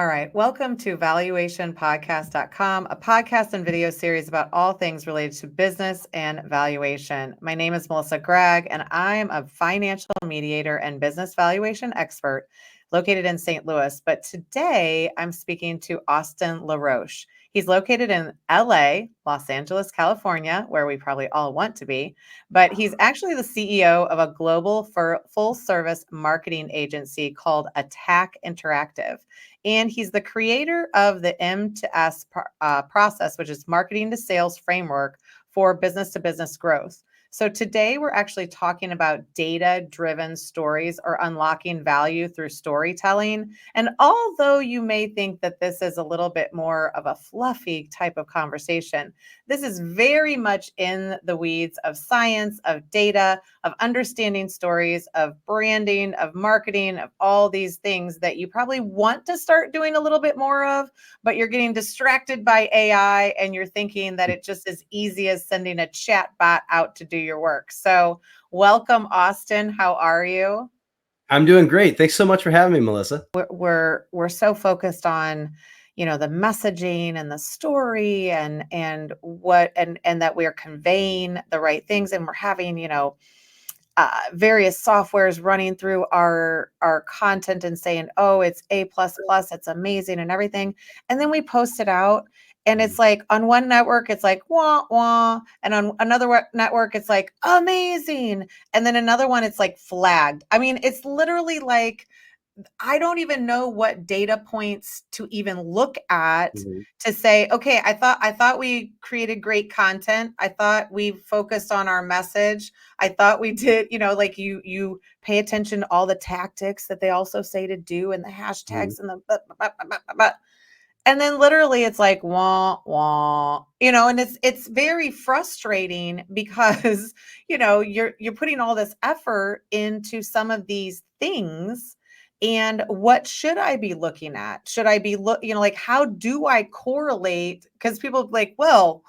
All right. Welcome to valuationpodcast.com, a podcast and video series about all things related to business and valuation. My name is Melissa Gragg, and I'm a financial mediator and business valuation expert located in St. Louis. But today I'm speaking to Austin LaRoche. He's located in LA, Los Angeles, California, where we probably all want to be. But he's actually the CEO of a global full service marketing agency called ATAK Interactive. And he's the creator of the M2S process, which is marketing to sales framework for business to business growth. So today we're actually talking about data-driven stories or unlocking value through storytelling. And although you may think that this is a little bit more of a fluffy type of conversation, this is very much in the weeds of science, of data, of understanding stories, of branding, of marketing, of all these things that you probably want to start doing a little bit more of, but you're getting distracted by AI and you're thinking that it just as easy as sending a chat bot out to do your work. So welcome, Austin. How are you? I'm doing great. Thanks so much for having me, Melissa. We're so focused on, the messaging and the story and that we're conveying the right things, and we're having, various softwares running through our content and saying, oh, it's A++, it's amazing and everything. And then we post it out. And it's like on one network, it's like, wah, wah. And on another network, it's like, amazing. And then another one, it's like flagged. I mean, it's literally like, I don't even know what data points to even look at to say, okay, I thought we created great content. I thought we focused on our message. I thought we did, like you pay attention to all the tactics that they also say to do and the hashtags and the and then literally it's like wah wah, and it's very frustrating because you're putting all this effort into some of these things. And what should I be looking at? Should I be like, how do I correlate? Because people are like, well,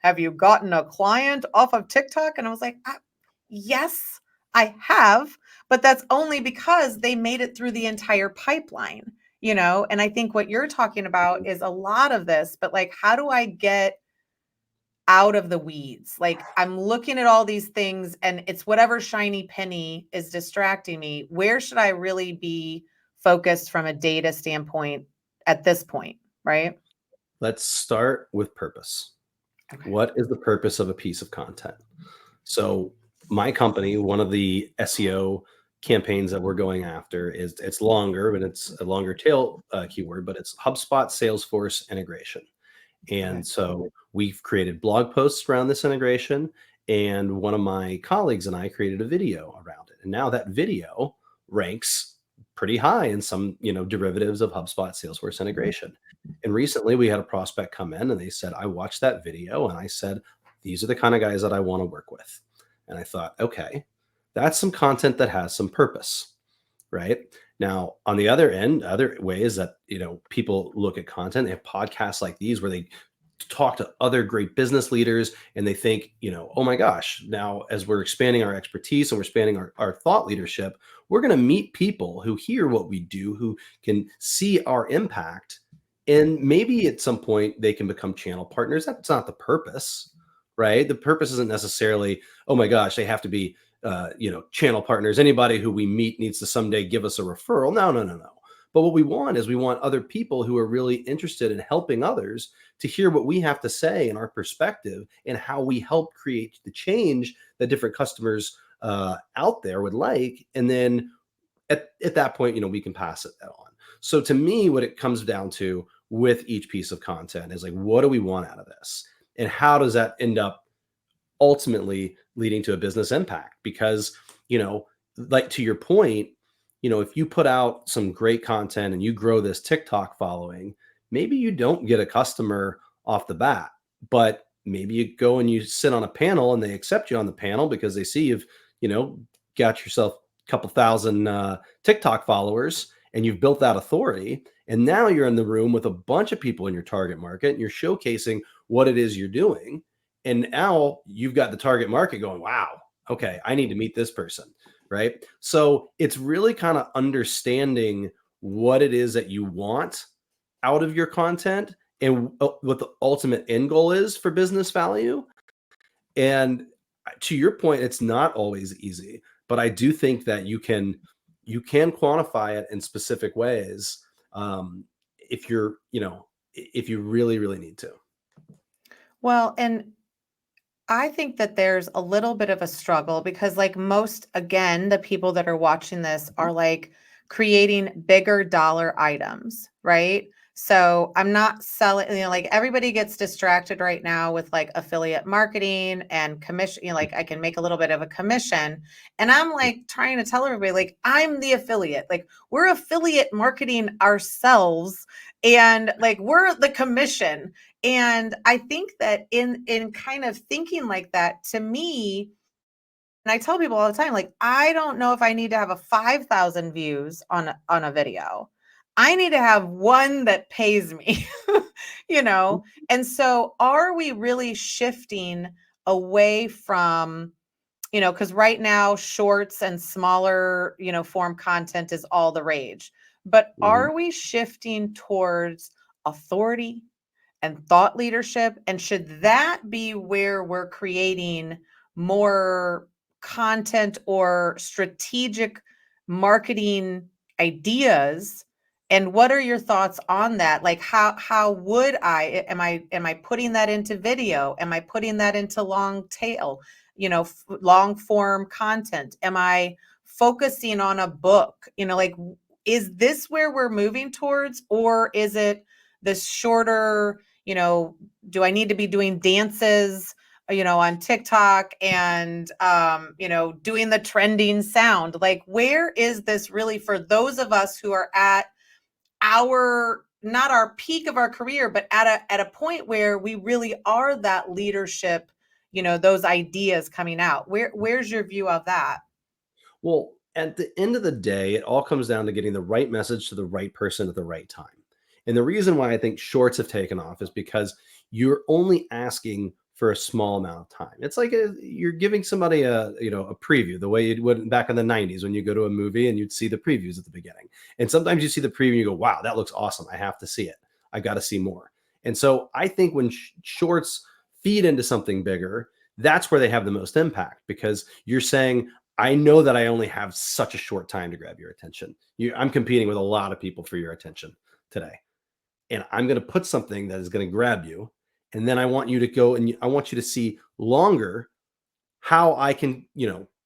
have you gotten a client off of TikTok? And I was like, yes, I have, but that's only because they made it through the entire pipeline. And I think what you're talking about is a lot of this, but like, how do I get out of the weeds? Like, I'm looking at all these things and it's whatever shiny penny is distracting me. Where should I really be focused from a data standpoint at this point, right? Let's start with purpose. Okay. What is the purpose of a piece of content? So my company, one of the SEO campaigns that we're going after is, it's longer, but it's a longer tail keyword, but it's HubSpot Salesforce integration. And Okay. so we've created blog posts around this integration. And one of my colleagues and I created a video around it. And now that video ranks pretty high in some, derivatives of HubSpot Salesforce integration. And recently we had a prospect come in and they said, I watched that video and I said, these are the kind of guys that I want to work with. And I thought, okay, that's some content that has some purpose, right? Now, on the other end, other ways that, people look at content, they have podcasts like these where they talk to other great business leaders and they think, oh my gosh, now as we're expanding our expertise and we're expanding our thought leadership, we're going to meet people who hear what we do, who can see our impact. And maybe at some point they can become channel partners. That's not the purpose, right? The purpose isn't necessarily, oh my gosh, they have to be channel partners. Anybody who we meet needs to someday give us a referral. No. But what we want is we want other people who are really interested in helping others to hear what we have to say and our perspective and how we help create the change that different customers out there would like. And then at that point, we can pass it on. So to me, what it comes down to with each piece of content is like, what do we want out of this? And how does that end up ultimately leading to a business impact? Because, like to your point, if you put out some great content and you grow this TikTok following, maybe you don't get a customer off the bat, but maybe you go and you sit on a panel and they accept you on the panel because they see you've, got yourself a couple thousand TikTok followers and you've built that authority. And now you're in the room with a bunch of people in your target market and you're showcasing what it is you're doing. And now you've got the target market going, wow, okay, I need to meet this person, right? So it's really kind of understanding what it is that you want out of your content and what the ultimate end goal is for business value. And to your point, it's not always easy, but I do think that you can quantify it in specific ways, if you're, if you really, really need to. Well, and I think that there's a little bit of a struggle because, like most, again, the people that are watching this are like creating bigger dollar items, right? So I'm not selling, like everybody gets distracted right now with like affiliate marketing and commission, like I can make a little bit of a commission. And I'm like trying to tell everybody, like, I'm the affiliate, like we're affiliate marketing ourselves and like we're the commission. And I think that in kind of thinking like that, to me, and I tell people all the time, like, I don't know if I need to have a 5,000 views on a video. I need to have one that pays me, you know? And so are we really shifting away from, because right now shorts and smaller, form content is all the rage. But Mhm. are we shifting towards authority and thought leadership? And should that be where we're creating more content or strategic marketing ideas? And what are your thoughts on that? Like how would am I putting that into video? Am I putting that into long tail, long form content? Am I focusing on a book? Like is this where we're moving towards, or is it this shorter, do I need to be doing dances, on TikTok and, doing the trending sound? Like, where is this really for those of us who are at not our peak of our career, but at a point where we really are that leadership, those ideas coming out? Where's your view of that? Well, at the end of the day, it all comes down to getting the right message to the right person at the right time. And the reason why I think shorts have taken off is because you're only asking for a small amount of time. It's like you're giving somebody a preview, the way you would back in the 90s when you go to a movie and you'd see the previews at the beginning. And sometimes you see the preview and you go, wow, that looks awesome. I have to see it. I got to see more. And so I think when shorts feed into something bigger, that's where they have the most impact, because you're saying, I know that I only have such a short time to grab your attention. I'm competing with a lot of people for your attention today. And I'm going to put something that is going to grab you. And then I want you to go and I want you to see longer how I can,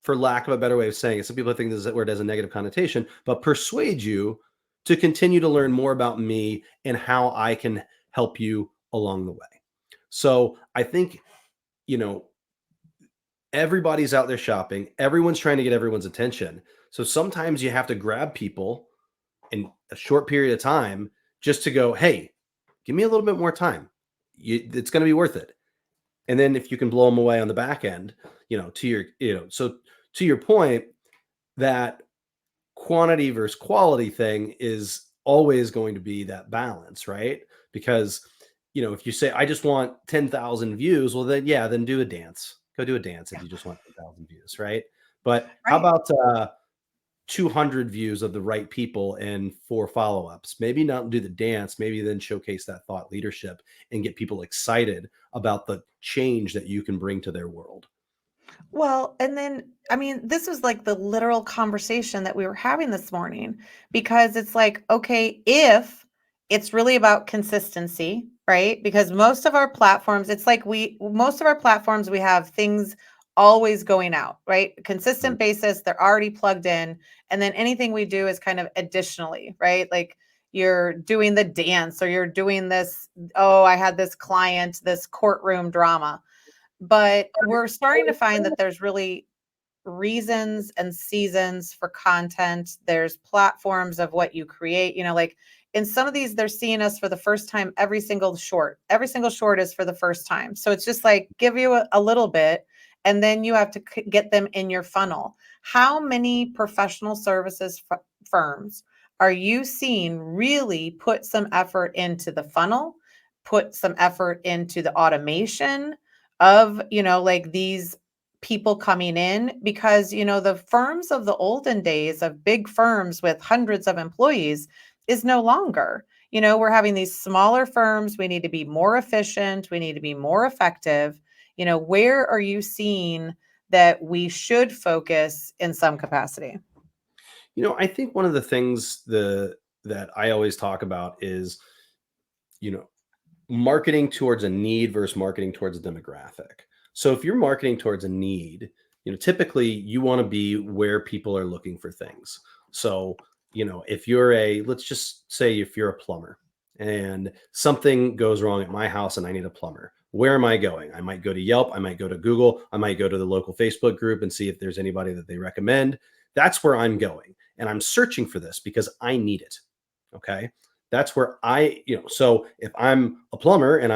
for lack of a better way of saying it, some people think this word has a negative connotation, but persuade you to continue to learn more about me and how I can help you along the way. So I think, you know, everybody's out there shopping. Everyone's trying to get everyone's attention. So sometimes you have to grab people in a short period of time just to go, hey, give me a little bit more time. It's going to be worth it. And then if you can blow them away on the back end, so to your point, that quantity versus quality thing is always going to be that balance, right? Because, if you say, I just want 10,000 views, well, then, yeah, then do a dance. Go do a dance if you just want 10,000 views, right? But how Right. about 200 views of the right people and 4 follow-ups? Maybe not do the dance, maybe then showcase that thought leadership and get people excited about the change that you can bring to their world. Well, and then, I mean, this was like the literal conversation that we were having this morning because it's like, okay, if it's really about consistency, right? Because most of our platforms, it's like most of our platforms, we have things always going out, right? Mhm. Consistent basis, they're already plugged in. And then anything we do is kind of additionally, right? Like you're doing the dance or you're doing this, oh, I had this client, this courtroom drama, but we're starting to find that there's really reasons and seasons for content. There's platforms of what you create, like in some of these, they're seeing us for the first time. Every single short is for the first time. So it's just like give you a little bit and then you have to get them in your funnel. How many professional services firms are you seeing really put some effort into the funnel, put some effort into the automation of, like these people coming in? Because the firms of the olden days, of big firms with hundreds of employees, is no longer. we're having these smaller firms. We need to be more efficient. We need to be more effective. Where are you seeing that we should focus in some capacity? I think one of the things that I always talk about is, you know, marketing towards a need versus marketing towards a demographic. So if you're marketing towards a need, typically you want to be where people are looking for things. So, if let's just say if you're a plumber and something goes wrong at my house and I need a plumber, where am I going? I might go to Yelp, I might go to Google, I might go to the local Facebook group and see if there's anybody that they recommend. That's where I'm going. And I'm searching for this because I need it. Okay. That's where so if I'm a plumber and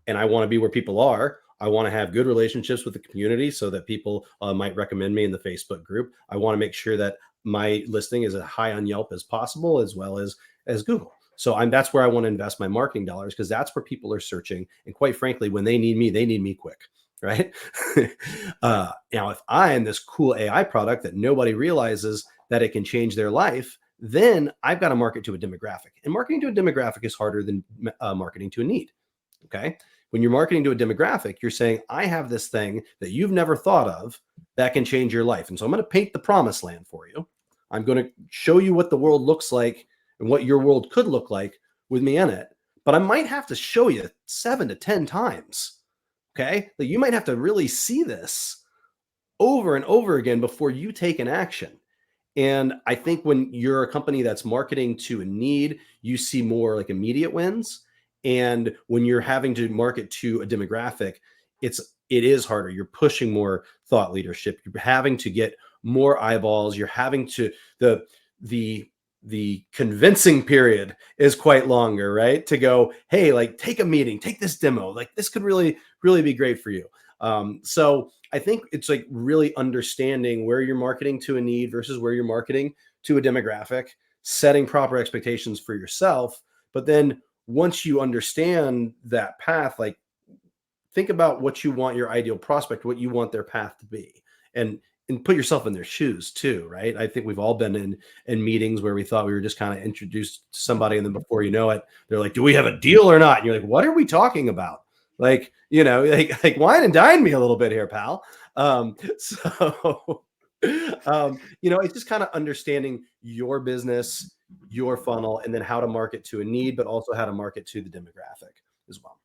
and I want to be where people are, I want to have good relationships with the community so that people might recommend me in the Facebook group. I want to make sure that my listing is as high on Yelp as possible, as well as Google. So that's where I want to invest my marketing dollars, because that's where people are searching. And quite frankly, when they need me quick, right? Now, if I am this cool AI product that nobody realizes that it can change their life, then I've got to market to a demographic. And marketing to a demographic is harder than marketing to a need. Okay. When you're marketing to a demographic, you're saying, I have this thing that you've never thought of that can change your life. And so I'm going to paint the promised land for you. I'm going to show you what the world looks like and what your world could look like with me in it. But I might have to show you 7 to 10 times. Okay. Like you might have to really see this over and over again before you take an action. And I think when you're a company that's marketing to a need, you see more like immediate wins. And when you're having to market to a demographic, it is harder. You're pushing more thought leadership. You're having to get more eyeballs. You're having to the convincing period is quite longer, right? To go, hey, like take a meeting, take this demo. Like this could really, really be great for you. So I think it's like really understanding where you're marketing to a need versus where you're marketing to a demographic, setting proper expectations for yourself. But then once you understand that path, like think about what you want your ideal prospect, what you want their path to be, and put yourself in their shoes too, right? I think we've all been in meetings where we thought we were just kind of introduced to somebody, and then before you know it, they're like, "Do we have a deal or not?" And you're like, "What are we talking about?" Like, like wine and dine me a little bit here, pal. So, it's just kind of understanding your business, your funnel, and then how to market to a need, but also how to market to the demographic as well.